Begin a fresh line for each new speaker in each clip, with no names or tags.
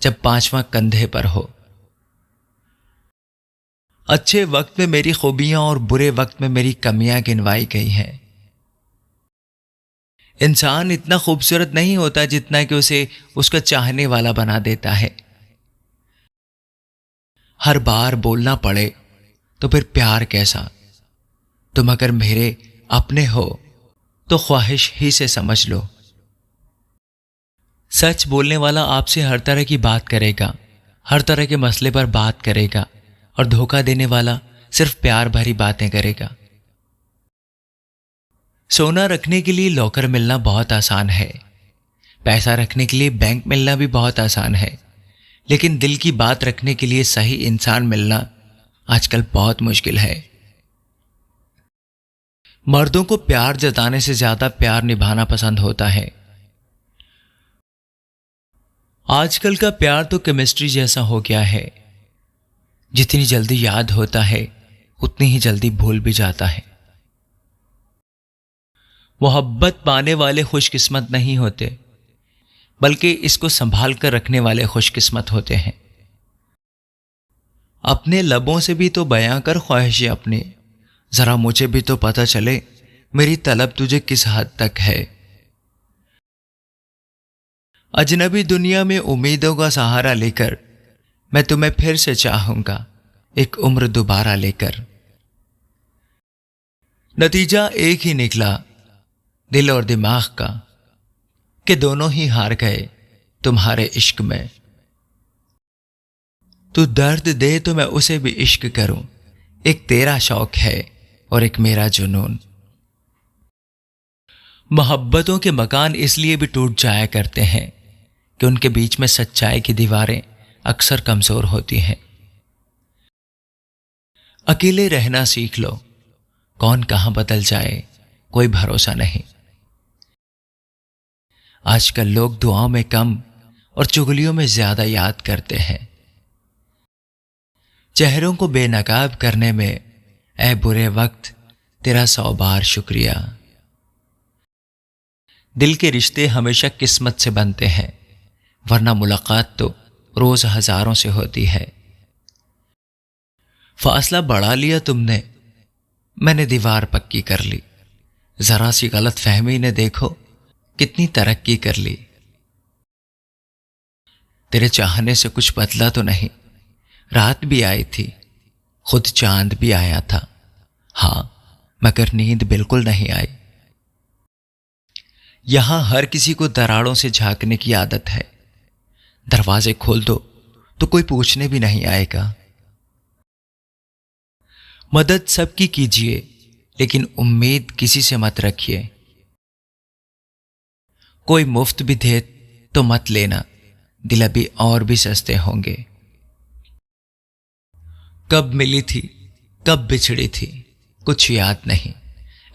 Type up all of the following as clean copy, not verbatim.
جب پانچواں کندھے پر ہو۔ اچھے وقت میں میری خوبیاں اور برے وقت میں میری کمیاں گنوائی گئی ہیں۔ انسان اتنا خوبصورت نہیں ہوتا جتنا کہ اسے اس کا چاہنے والا بنا دیتا ہے۔ ہر بار بولنا پڑے تو پھر پیار کیسا؟ تم اگر میرے اپنے ہو تو خواہش ہی سے سمجھ لو۔ سچ بولنے والا آپ سے ہر طرح کی بات کرے گا، ہر طرح کے مسئلے پر بات کرے گا، اور دھوکہ دینے والا صرف پیار بھری باتیں کرے گا۔ سونا رکھنے کے لیے لاکر ملنا بہت آسان ہے، پیسہ رکھنے کے لیے بینک ملنا بھی بہت آسان ہے، لیکن دل کی بات رکھنے کے لیے صحیح انسان ملنا آج کل بہت مشکل ہے۔ مردوں کو پیار جتانے سے زیادہ پیار نبھانا پسند ہوتا ہے۔ آج کل کا پیار تو کیمسٹری جیسا ہو گیا ہے، جتنی جلدی یاد ہوتا ہے اتنی ہی جلدی بھول بھی جاتا ہے۔ محبت پانے والے خوش قسمت نہیں ہوتے، بلکہ اس کو سنبھال کر رکھنے والے خوش قسمت ہوتے ہیں۔ اپنے لبوں سے بھی تو بیاں کر خواہشیں اپنی، ذرا مجھے بھی تو پتہ چلے میری طلب تجھے کس حد تک ہے۔ اجنبی دنیا میں امیدوں کا سہارا لے کر میں تمہیں پھر سے چاہوں گا، ایک عمر دوبارہ لے کر۔ نتیجہ ایک ہی نکلا دل اور دماغ کا، کہ دونوں ہی ہار گئے تمہارے عشق میں۔ تو درد دے تو میں اسے بھی عشق کروں، ایک تیرا شوق ہے اور ایک میرا جنون۔ محبتوں کے مکان اس لیے بھی ٹوٹ جایا کرتے ہیں کہ ان کے بیچ میں سچائی کی دیواریں اکثر کمزور ہوتی ہیں۔ اکیلے رہنا سیکھ لو، کون کہاں بدل جائے کوئی بھروسہ نہیں۔ آج کل لوگ دعاؤں میں کم اور چغلیوں میں زیادہ یاد کرتے ہیں۔ چہروں کو بے نقاب کرنے میں اے برے وقت تیرا 100 بار شکریہ۔ دل کے رشتے ہمیشہ قسمت سے بنتے ہیں، ورنہ ملاقات تو روز ہزاروں سے ہوتی ہے۔ فاصلہ بڑھا لیا تم نے، میں نے دیوار پکی کر لی، ذرا سی غلط فہمی نے دیکھو کتنی ترقی کر لی۔ تیرے چاہنے سے کچھ بدلا تو نہیں، رات بھی آئی تھی، خود چاند بھی آیا تھا، ہاں مگر نیند بالکل نہیں آئی۔ یہاں ہر کسی کو دراڑوں سے جھانکنے کی عادت ہے، دروازے کھول دو تو کوئی پوچھنے بھی نہیں آئے گا۔ مدد سب کی کیجیے لیکن امید کسی سے مت رکھیے، کوئی مفت بھی دے تو مت لینا، دل ابھی اور بھی سستے ہوں گے۔ کب ملی تھی کب بچھڑی تھی کچھ یاد نہیں،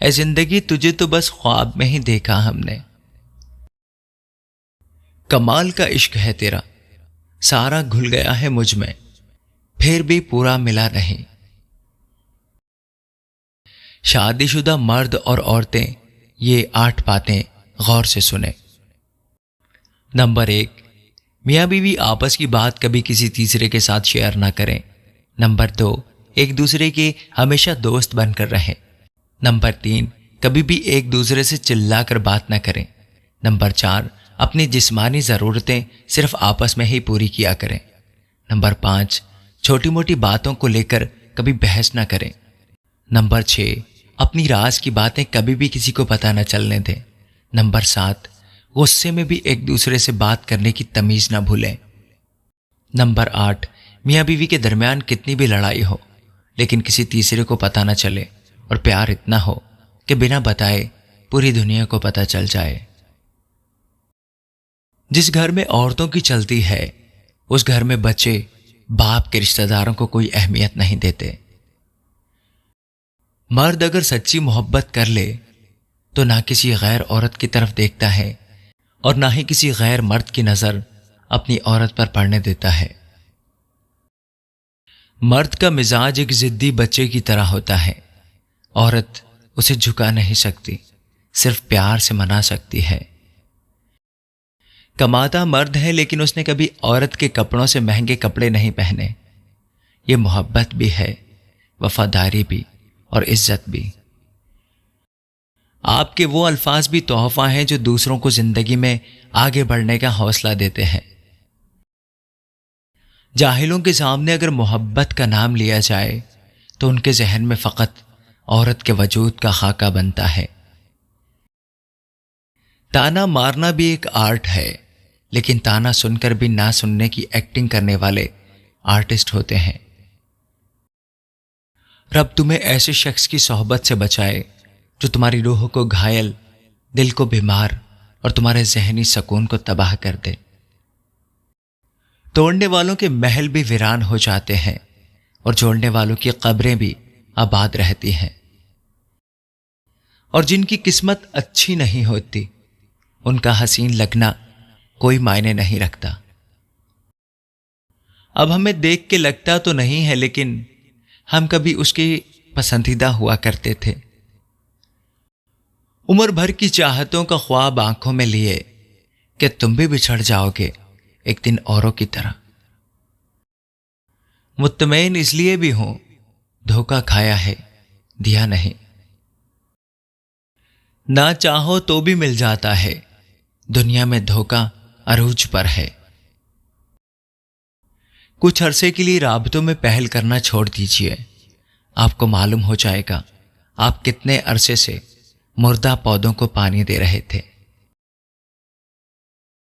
اے زندگی تجھے تو بس خواب میں ہی دیکھا ہم نے۔ کمال کا عشق ہے تیرا، سارا گھل گیا ہے مجھ میں، پھر بھی پورا ملا نہیں۔ شادی شدہ مرد اور عورتیں یہ 8 باتیں غور سے سنیں۔ نمبر 1، میاں بیوی آپس کی بات کبھی کسی تیسرے کے ساتھ شیئر نہ کریں۔ نمبر 2، ایک دوسرے کے ہمیشہ دوست بن کر رہیں۔ نمبر 3، کبھی بھی ایک دوسرے سے چلا کر بات نہ کریں۔ نمبر 4، اپنی جسمانی ضرورتیں صرف آپس میں ہی پوری کیا کریں۔ نمبر 5، چھوٹی موٹی باتوں کو لے کر کبھی بحث نہ کریں۔ نمبر 6، اپنی راز کی باتیں کبھی بھی کسی کو پتہ نہ چلنے دیں۔ نمبر 7، غصے میں بھی ایک دوسرے سے بات کرنے کی تمیز نہ بھولیں۔ نمبر 8، میاں بیوی کے درمیان کتنی بھی لڑائی ہو لیکن کسی تیسرے کو پتہ نہ چلے، اور پیار اتنا ہو کہ بنا بتائے پوری دنیا کو پتہ چل جائے۔ جس گھر میں عورتوں کی چلتی ہے اس گھر میں بچے باپ کے رشتہ داروں کو کوئی اہمیت نہیں دیتے۔ مرد اگر سچی محبت کر لے تو نہ کسی غیر عورت کی طرف دیکھتا ہے اور نہ ہی کسی غیر مرد کی نظر اپنی عورت پر پڑنے دیتا ہے۔ مرد کا مزاج ایک ضدی بچے کی طرح ہوتا ہے، عورت اسے جھکا نہیں سکتی، صرف پیار سے منا سکتی ہے۔ کماتا مرد ہے لیکن اس نے کبھی عورت کے کپڑوں سے مہنگے کپڑے نہیں پہنے۔ یہ محبت بھی ہے، وفاداری بھی اور عزت بھی۔ آپ کے وہ الفاظ بھی تحفہ ہیں جو دوسروں کو زندگی میں آگے بڑھنے کا حوصلہ دیتے ہیں۔ جاہلوں کے سامنے اگر محبت کا نام لیا جائے تو ان کے ذہن میں فقط عورت کے وجود کا خاکہ بنتا ہے۔ تانا مارنا بھی ایک آرٹ ہے، لیکن تانا سن کر بھی نہ سننے کی ایکٹنگ کرنے والے آرٹسٹ ہوتے ہیں۔ رب تمہیں ایسے شخص کی صحبت سے بچائے جو تمہاری روح کو گھائل، دل کو بیمار اور تمہارے ذہنی سکون کو تباہ کر دے۔ توڑنے والوں کے محل بھی ویران ہو جاتے ہیں اور جوڑنے والوں کی قبریں بھی آباد رہتی ہیں۔ اور جن کی قسمت اچھی نہیں ہوتی ان کا حسین لگنا کوئی معنی نہیں رکھتا۔ اب ہمیں دیکھ کے لگتا تو نہیں ہے، لیکن ہم کبھی اس کے پسندیدہ ہوا کرتے تھے۔ عمر بھر کی چاہتوں کا خواب آنکھوں میں لیے کہ تم بھی بچھڑ جاؤ گے ایک دن اوروں کی طرح۔ مطمئن اس لیے بھی ہوں، دھوکہ کھایا ہے، دیا نہیں۔ نہ چاہو تو بھی مل جاتا ہے، دنیا میں دھوکہ عروج پر ہے۔ کچھ عرصے کے لیے رابطوں میں پہل کرنا چھوڑ دیجیے، آپ کو معلوم ہو جائے گا آپ کتنے عرصے سے مردہ پودوں کو پانی دے رہے تھے۔